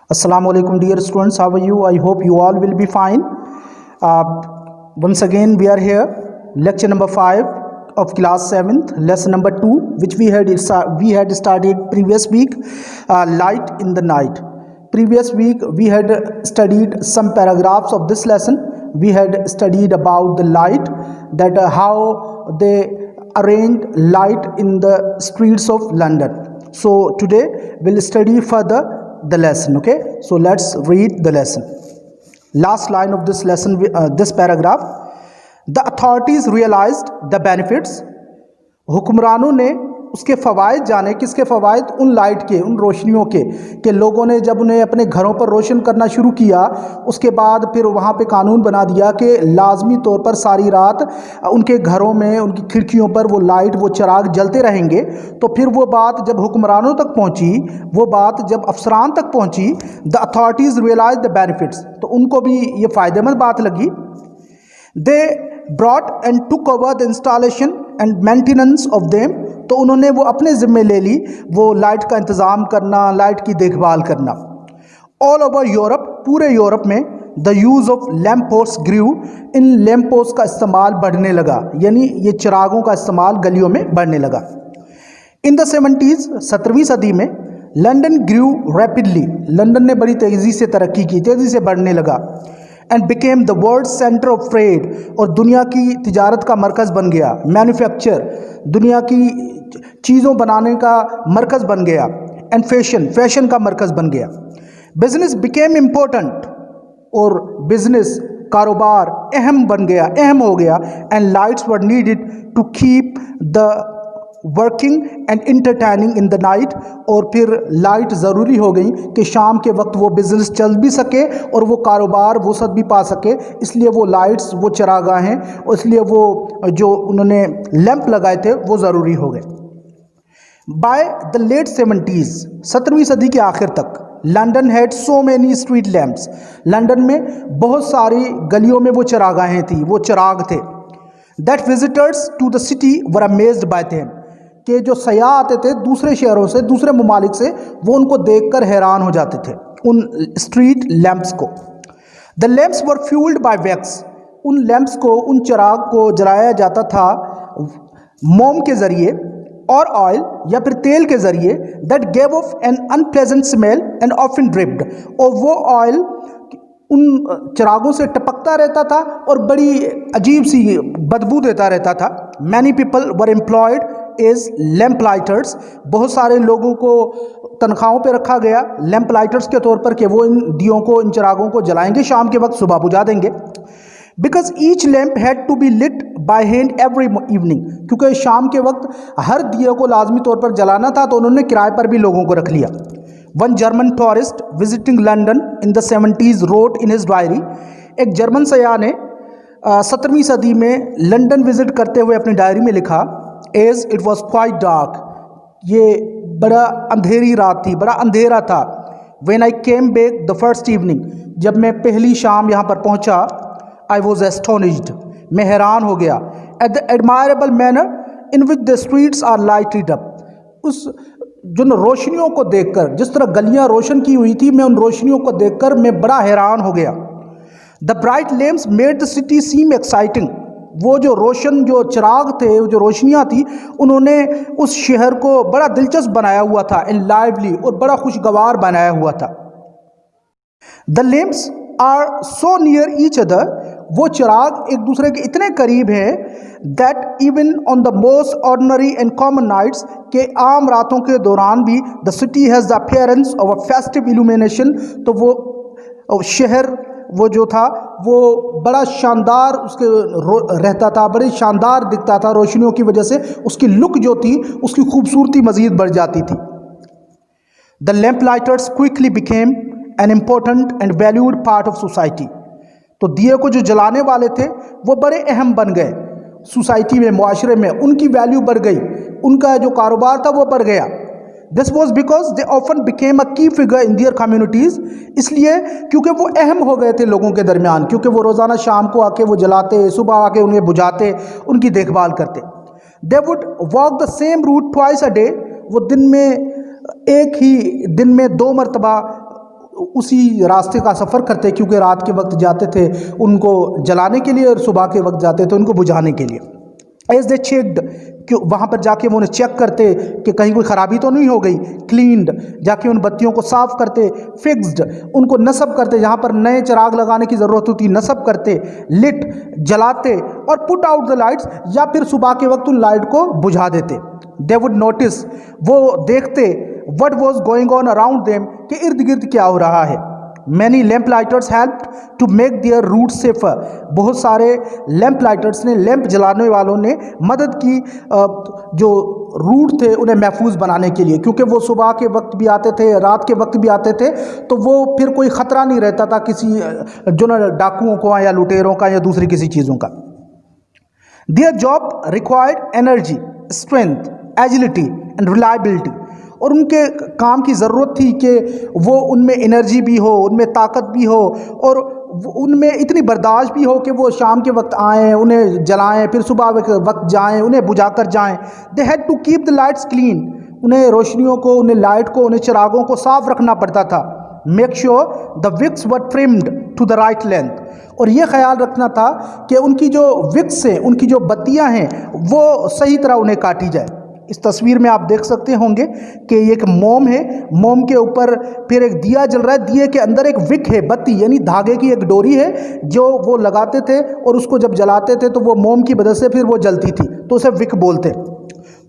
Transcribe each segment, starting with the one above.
Assalamu alaikum dear students, how are you? I hope you all will be fine. Once again we are here, lecture number 5 of class 7th, lesson number 2, which we had started previous week, light in the night. Previous week we had studied some paragraphs of this lesson. We had studied about the light, that how they arranged light in the streets of London. So today we'll study further the lesson. Okay, so let's read the lesson. Last line of this lesson, this paragraph: the authorities realized the benefits. हुक्मरानों ने उसके फ़वाइद जाने। किसके फ़वाइद? उन light के, उन रोशनियों के लोगों ने जब उन्हें अपने घरों पर रोशन करना शुरू किया, उसके बाद फिर वहाँ पे कानून बना दिया कि लाजमी तौर पर सारी रात उनके घरों में, उनकी खिड़कियों पर वो लाइट, वो चिराग जलते रहेंगे। तो फिर वो बात जब हुक्मरानों तक पहुँची, वो बात जब अफसरान तक पहुँची, the authorities realise the benefits, तो उनको भी ये फ़ायदेमंद बात लगी। They brought and took over the installation and maintenance of them, तो उन्होंने वो अपने ज़िम्मे ले ली, वो लाइट का इंतज़ाम करना, लाइट की देखभाल करना। ऑल ओवर यूरोप, पूरे यूरोप में, the use of lamp post grew, इन लैम्प पोस्ट का इस्तेमाल बढ़ने लगा, यानी ये चिरागों का इस्तेमाल गलियों में बढ़ने लगा। इन द 70s, 17वीं सदी में, लंदन ग्रू रैपिडली, लंदन ने बड़ी तेज़ी से तरक्की की, तेज़ी से बढ़ने लगा। And became the world centre of trade, और दुनिया की तिजारत का मरकज़ बन गया। मैन्युफैक्चर, दुनिया की चीज़ों बनाने का मरकज़ बन गया। एंड फैशन का मरकज़ बन गया। बिजनेस बिकेम इम्पोर्टेंट, और बिजनेस, कारोबार अहम बन गया, अहम हो गया। And lights were needed to keep the working and entertaining in the night, और फिर लाइट ज़रूरी हो गई कि शाम के वक्त वो बिज़नेस चल भी सके और वो कारोबार वसअत भी पा सके। इसलिए वो लाइट्स, वो चरागाहें, और इसलिए वो जो उन्होंने लैंप लगाए थे वो ज़रूरी हो गए। बाय द लेट 70s, 17वीं सदी के आखिर तक, London had so many street lamps, London में बहुत सारी गलियों में वो चरागाहें थी, वो चिराग थे। That visitors to the city were amazed by them, कि जो सयाह आते थे दूसरे शहरों से, दूसरे ममालिक से, वो उनको देखकर हैरान हो जाते थे, उन स्ट्रीट लैंप्स को। The lamps were fuelled by wax, उन लैंप्स को, उन चिराग को जलाया जाता था मोम के ज़रिए और ऑयल या फिर तेल के ज़रिए। That gave of N unpleasant smell and often dripped, और वो ऑयल उन चिरागों से टपकता रहता था और बड़ी अजीब सी बदबू देता रहता था। Many people were employed as lamp lighters, बहुत सारे लोगों को तनख्वाहों पे रखा गया लैम्प लाइटर्स के तौर पर, कि वो इन दियों को, इन चिरागों को जलाएंगे, शाम के वक्त सुबह बुझा देंगे। Because each lamp had to be lit by hand every evening, क्योंकि शाम के वक्त हर दिए को लाजमी तौर पर जलाना था, तो उन्होंने किराए पर भी लोगों को रख लिया। One German tourist visiting London in the 70s wrote in his diary, एक जर्मन सयाह ने 17वीं सदी में लंदन विजिट करते हुए अपनी डायरी में लिखा, as it was quite dark, ये बड़ा अंधेरी रात थी, बड़ा अंधेरा था। When I came back the first evening, जब मैं पहली शाम यहाँ पर पहुँचा, आई वॉज एस्टोनिश्ड, मैं हैरान हो गया। At the admirable manner in which the streets are lighted up, उस जिन रोशनियों को देखकर, जिस तरह गलियां रोशन की हुई थी, मैं उन रोशनियों को देखकर मैं बड़ा हैरान हो गया। The bright lamps made the city seem exciting, वो जो रोशन, जो चिराग थे, वो जो रोशनियां थी, उन्होंने उस शहर को बड़ा दिलचस्प बनाया हुआ था, एंड लाइवली, और बड़ा खुशगवार बनाया हुआ था। The lamps are so near each other, वो चिराग एक दूसरे के इतने करीब हैं, that even on the most ordinary and common nights, के आम रातों के दौरान भी, the city has the appearance of a festive illumination, तो वो शहर, वो जो था वो बड़ा शानदार उसके रहता था, बड़ी शानदार दिखता था रोशनियों की वजह से, उसकी लुक जो थी, उसकी खूबसूरती मज़ीद बढ़ जाती थी। The lamp lighters quickly became an important and valued part of society, तो दिए को जो जलाने वाले थे वो बड़े अहम बन गए सोसाइटी में, मुआशरे में, उनकी वैल्यू बढ़ गई, उनका जो कारोबार था वो बढ़ गया। This was because they often became a की फिगर इन दियर कम्युनिटीज़, इसलिए क्योंकि वो अहम हो गए थे लोगों के दरमियान, क्योंकि वो रोज़ाना शाम को आके वो जलाते, सुबह आके उन्हें बुझाते, उनकी देखभाल करते। They would walk the same route twice a day, वो दिन में एक ही दिन में 2 मरतबा उसी रास्ते का सफ़र करते, क्योंकि रात के वक्त जाते थे उनको जलाने के लिए और सुबह के वक्त जाते थे उनको बुझाने के लिए। एज दे चेक्ड, क्यों वहाँ पर जाके वो उन्हें चेक करते कि कहीं कोई ख़राबी तो नहीं हो गई। क्लीन्ड, जाके उन बत्तियों को साफ़ करते। फिक्स्ड, उनको नस्ब करते, जहाँ पर नए चिराग लगाने की ज़रूरत होती नस्ब करते। लिट, जलाते। और पुट आउट द लाइट्स, या फिर सुबह के वक्त उन लाइट को बुझा देते। दे वुड नोटिस, वो देखते what was going on around them, कि इर्द गिर्द क्या हो रहा है। Many lamp lighters help to make their route safer, बहुत सारे लैम्प लाइटर्स ने, लैम्प जलाने वालों ने मदद की जो रूट थे उन्हें महफूज बनाने के लिए, क्योंकि वो सुबह के वक्त भी आते थे, रात के वक्त भी आते थे, तो वो फिर कोई ख़तरा नहीं रहता था किसी जो न डाकुओं को या लुटेरों का या दूसरी किसी चीज़ों का। Their job required energy, strength, agility and reliability, और उनके काम की ज़रूरत थी कि वो उनमें एनर्जी भी हो, उनमें ताकत भी हो, और उनमें इतनी बर्दाश्त भी हो कि वो शाम के वक्त आएँ, उन्हें जलाएं, फिर सुबह के वक्त जाएं, उन्हें बुझा कर जाएँ। They had to keep the lights clean, उन्हें रोशनियों को, उन्हें लाइट को, उन्हें चिरागों को साफ रखना पड़ता था। Make sure the wicks were trimmed to the right length, और ये ख्याल रखना था कि उनकी जो विक्स हैं, उनकी जो बत्तियाँ हैं, वो सही तरह उन्हें काटी जाए। इस तस्वीर में आप देख सकते होंगे कि एक मोम है, मोम के ऊपर फिर एक दिया जल रहा है, दिए के अंदर एक विक है, बत्ती यानी धागे की एक डोरी है जो वो लगाते थे, और उसको जब जलाते थे तो वो मोम की मदद से फिर वो जलती थी, तो उसे विक बोलते।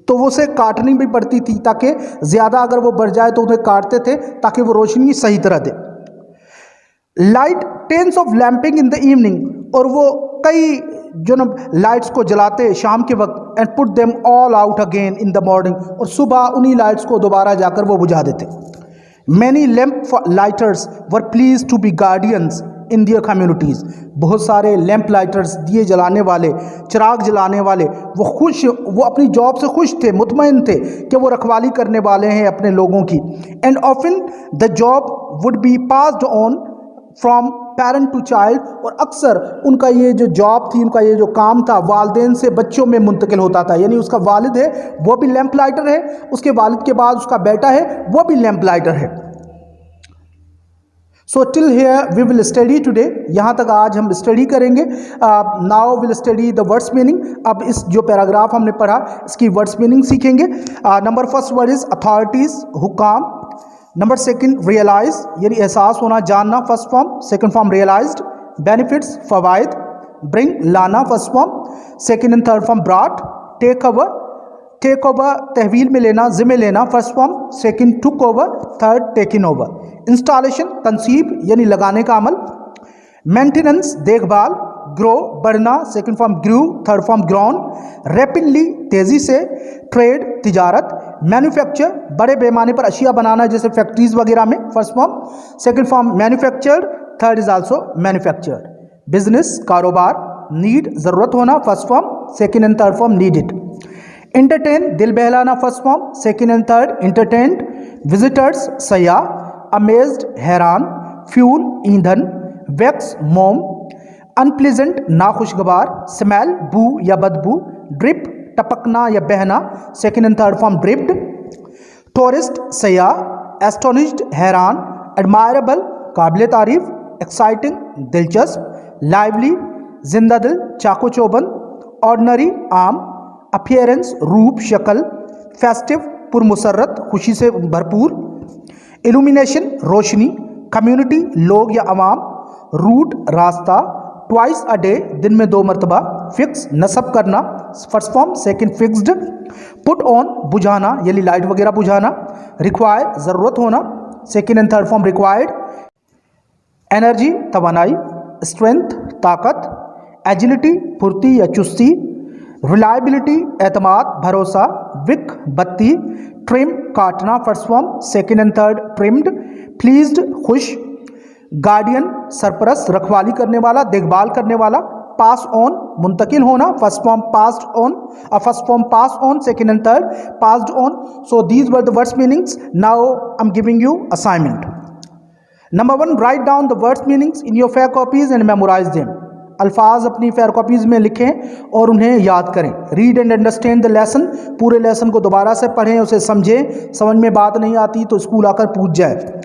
तो वो उसे काटनी भी पड़ती थी, ताकि ज़्यादा अगर वो बढ़ जाए तो उन्हें काटते थे ताकि वो रोशनी सही तरह दे। Light tense of lamping in the evening, और वो कई जो न लाइट्स को जलाते शाम के वक्त, and put them all out again in the morning, और सुबह उन्हीं लाइट्स को दोबारा जाकर वो बुझा देते। Many lamp lighters were pleased to be guardians in their communities, बहुत सारे लैम्प लाइटर्स, दिए जलाने वाले, चिराग जलाने वाले, वो अपनी जॉब से खुश थे, मुतमईन थे कि वो रखवाली करने वाले हैं अपने लोगों की। And often the job would be passed on from parent to child, और अक्सर उनका ये जो जॉब थी, उनका ये जो काम था, वालिदैन से बच्चों में मुंतकिल होता था। यानी उसका वालिद है वो भी लैम्प लाइटर है, उसके वालिद के बाद उसका बेटा है वो भी लैम्प लाइटर है। So till here we will study today, यहाँ तक आज हम स्टडी करेंगे। Now will study the words meaning. अब इस जो पैराग्राफ हमने पढ़ा इसकी वर्ड्स मीनिंग सीखेंगे। Number first word is authorities, हुकाम। नंबर सेकंड रियलाइज, यानी एहसास होना, जानना, first form, second form realised. Benefits, फवाइद। ब्रिंग, लाना, first form, second and third form brought. Take over, तहवील में लेना, जिम्मे लेना, first form, second took over, third taken over. Installation, तनसीब यानी लगाने का अमल। मेंटेनेंस, देखभाल। ग्रो, बढ़ना, second form grew, third form grown. Rapidly, तेजी से। ट्रेड, तिजारत। मैन्युफैक्चर, बड़े पैमाने पर अशिया बनाना, जैसे फैक्ट्रीज वगैरह में, first form, second form manufactured, third is also manufactured. Business, कारोबार। नीड, जरूरत होना, first form, second and third form needed. Entertain, दिल बहलाना, first form, second and third entertained. Visitors, सयाह। अमेज्ड, हैरान। फ्यूल, ईंधन। वैक्स, मोम। अनप्लीजेंट, नाखुशगवार। स्मेल, बू या बदबू। ड्रिप, टपकना या बहना, second and third form dripped. Tourist, सयाह। एस्टोनिश्ड, हैरान। एडमायरेबल, काबिल तारीफ। एक्साइटिंग, दिलचस्प। लाइवली, जिंदा दिल, चाको चौबंद। ऑर्डनरी, आम। अपीयरेंस, रूप, शक्ल। फेस्टिव, पुरमुसर्रत, खुशी से भरपूर। इल्यूमिनेशन, रोशनी। कम्युनिटी, लोग या अवाम। रूट, रास्ता। ट्वाइस अ डे, दिन में 2 मरतबा। फिक्स, नस्ब करना, first form, second fixed. Put on, बुझाना यानी लाइट वगैरह बुझाना। रिक्वायर, ज़रूरत होना, second and third form required. Energy, तवानाई। स्ट्रेंथ, ताकत। एजिलिटी, फुर्ती या चुस्ती। रिलायबिलिटी, एतमाद, भरोसा। विक, बत्ती। ट्रिम, काटना, first form, second and third trimmed. Pleased, खुश। गार्डियन, सरपरस्त, रखवाली करने वाला, देखभाल करने वाला। पास ऑन, मुंतकिल होना, first form passed on, first form pass on, second and third passed on. So these were the words meanings. Now I'm giving you assignment. Number 1, write down the words meanings in your fair copies and memorize them. अल्फाज अपनी fair copies में लिखें और उन्हें याद करें. Read and understand the lesson, पूरे lesson को दोबारा से पढ़ें, उसे समझें. समझ में बात नहीं आती तो स्कूल आकर पूछ जाए.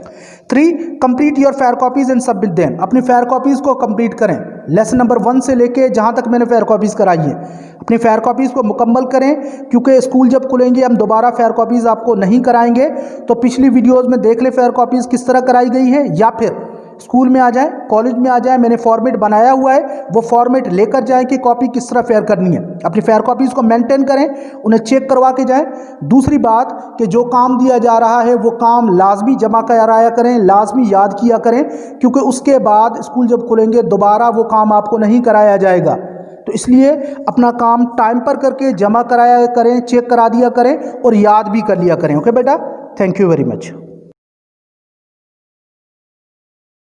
3 complete your fair copies and submit them. अपनी फेयर कॉपीज़ को कंप्लीट करें। लेसन नंबर 1 से लेके जहाँ तक मैंने फेयर कॉपीज़ कराई है अपनी फेयर कॉपीज़ को मुकम्मल करें, क्योंकि स्कूल जब खुलेंगे हम दोबारा फेयर कॉपीज़ आपको नहीं कराएंगे। तो पिछली वीडियोज़ में देख ले फेयर कॉपीज़ किस तरह कराई गई है, या फिर स्कूल में आ जाए, कॉलेज में आ जाए, मैंने फॉर्मेट बनाया हुआ है, वो फॉर्मेट लेकर जाएं कि कॉपी किस तरह फेयर करनी है। अपनी फेयर कॉपीज़ को मेंटेन करें, उन्हें चेक करवा के जाएं। दूसरी बात कि जो काम दिया जा रहा है वो काम लाजमी जमा कराया करें, लाजमी याद किया करें, क्योंकि उसके बाद स्कूल जब खुलेंगे दोबारा वो काम आपको नहीं कराया जाएगा। तो इसलिए अपना काम टाइम पर करके जमा कराया करें, चेक करा दिया करें और याद भी कर लिया करें। ओके बेटा, थैंक यू वेरी मच।